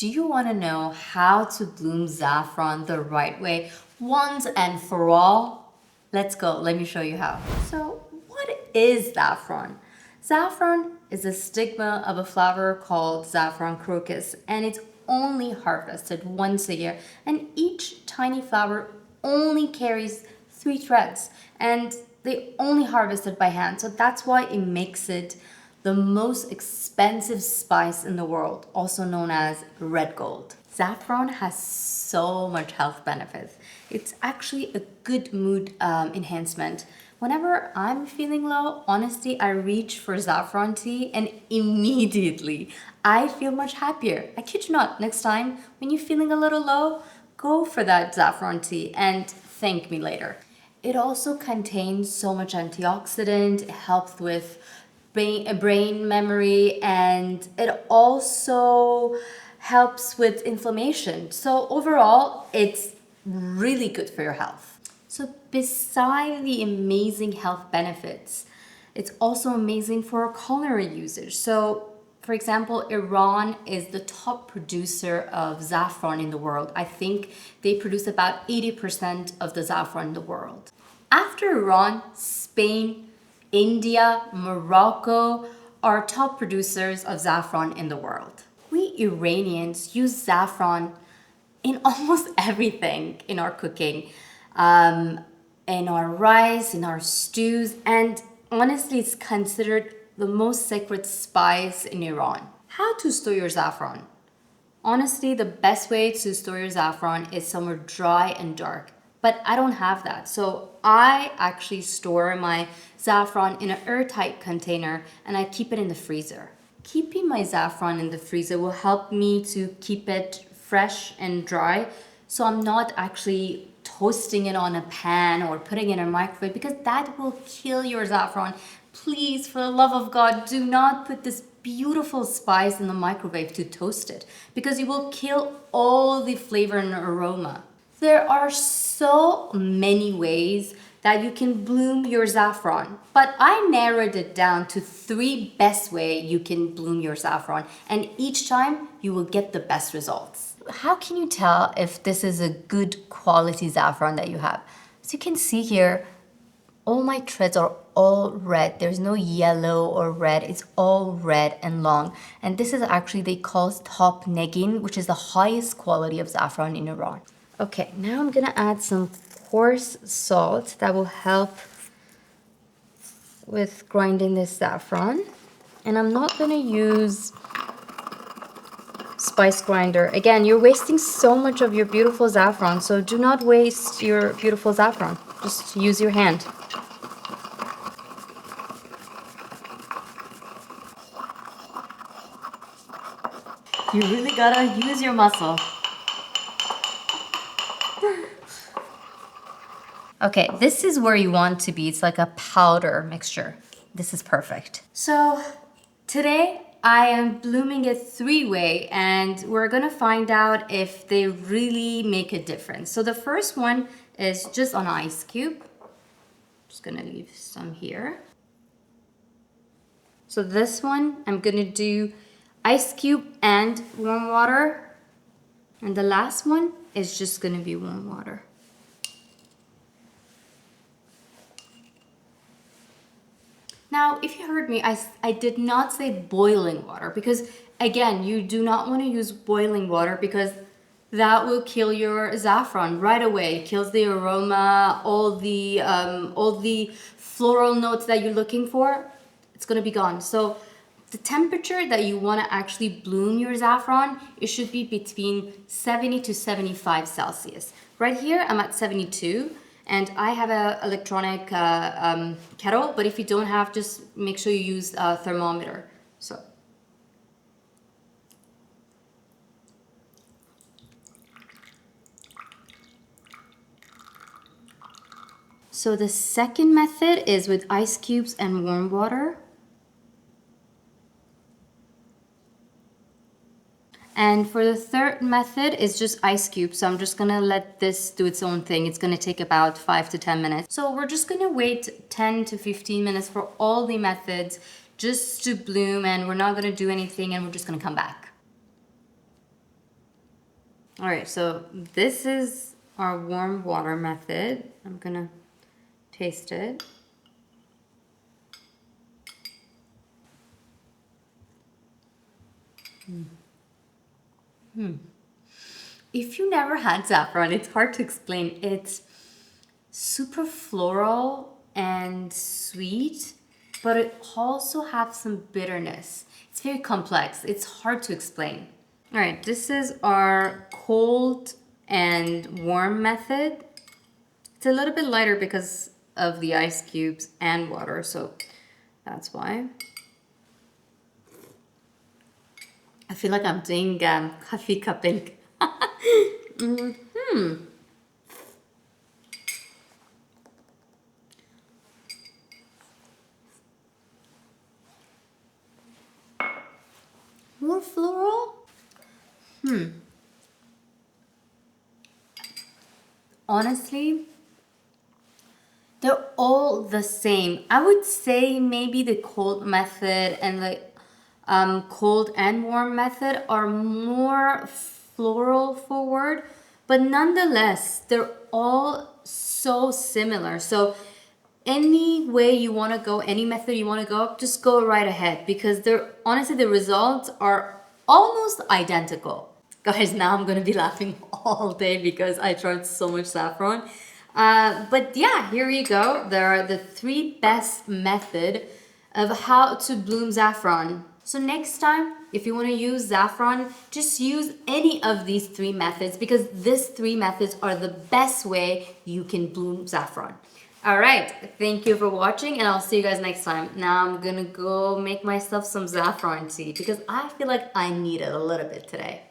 Do you want to know how to bloom saffron the right way once and for all? Let's go, let me show you how. So what is saffron? Saffron is a stigma of a flower called saffron crocus, and it's only harvested once a year, and each tiny flower only carries 3 threads, and they only harvest it by hand. So that's why it makes it the most expensive spice in the world, also known as red gold. Saffron has so much health benefits. It's actually a good mood enhancement. Whenever I'm feeling low, honestly, I reach for saffron tea and immediately I feel much happier. I kid you not, next time when you're feeling a little low, go for that saffron tea and thank me later. It also contains so much antioxidant, it helps with brain memory, and it also helps with inflammation. So overall, it's really good for your health. So beside the amazing health benefits, it's also amazing for culinary usage. So for example, Iran is the top producer of saffron in the world. I think they produce about 80% of the saffron in the world. After Iran, Spain, India, Morocco are top producers of saffron in the world. We Iranians use saffron in almost everything in our cooking, in our rice, in our stews, and honestly, it's considered the most sacred spice in Iran. How to store your saffron? Honestly, the best way to store your saffron is somewhere dry and dark. But I don't have that. So I actually store my saffron in an airtight container and I keep it in the freezer. Keeping my saffron in the freezer will help me to keep it fresh and dry. So I'm not actually toasting it on a pan or putting it in a microwave because that will kill your saffron. Please, for the love of God, do not put this beautiful spice in the microwave to toast it because you will kill all the flavor and aroma. There are so many ways that you can bloom your saffron, but I narrowed it down to 3 best ways you can bloom your saffron, and each time you will get the best results. How can you tell if this is a good quality saffron that you have? As you can see here, all my threads are all red. There's no yellow or red. It's all red and long. And this is actually, they call it top negin, which is the highest quality of saffron in Iran. Okay, now I'm gonna add some coarse salt that will help with grinding this saffron. And I'm not gonna use spice grinder. Again, you're wasting so much of your beautiful saffron, so do not waste your beautiful saffron. Just use your hand. You really gotta use your muscle. Okay, this is where you want to be. It's like a powder mixture. This is perfect. So today I am blooming it 3-way and we're gonna find out if they really make a difference. So the first one is just on ice cube. Just gonna leave some here. So this one, I'm gonna do ice cube and warm water. And the last one is just gonna be warm water. Now, if you heard me, I did not say boiling water because again, you do not want to use boiling water because that will kill your saffron right away. It kills the aroma, all the floral notes that you're looking for. It's gonna be gone. So the temperature that you want to actually bloom your saffron, it should be between 70 to 75 Celsius. Right here, I'm at 72. And I have an electronic kettle, but if you don't have, just make sure you use a thermometer. So the second method is with ice cubes and warm water. And for the third method is just ice cubes. So I'm just gonna let this do its own thing. It's gonna take about 5 to 10 minutes. So we're just gonna wait 10 to 15 minutes for all the methods just to bloom, and we're not gonna do anything and we're just gonna come back. All right, so this is our warm water method. I'm gonna taste it. If you never had saffron, it's hard to explain. It's super floral and sweet, but it also has some bitterness. It's very complex. It's hard to explain. All right, this is our cold and warm method. It's a little bit lighter because of the ice cubes and water, so that's why. I feel like I'm doing coffee cupping. More floral? Honestly, they're all the same. I would say maybe the cold method and the cold and warm method are more floral forward, but nonetheless, they're all so similar. So any way you want to go, any method you want to go, just go right ahead because they're honestly the results are almost identical. Guys, now I'm gonna be laughing all day because I tried so much saffron. But yeah, here you go. There are the 3 best method of how to bloom saffron. So next time, if you want to use saffron, just use any of these 3 methods because these 3 methods are the best way you can bloom saffron. All right, thank you for watching and I'll see you guys next time. Now I'm gonna go make myself some saffron tea because I feel like I need it a little bit today.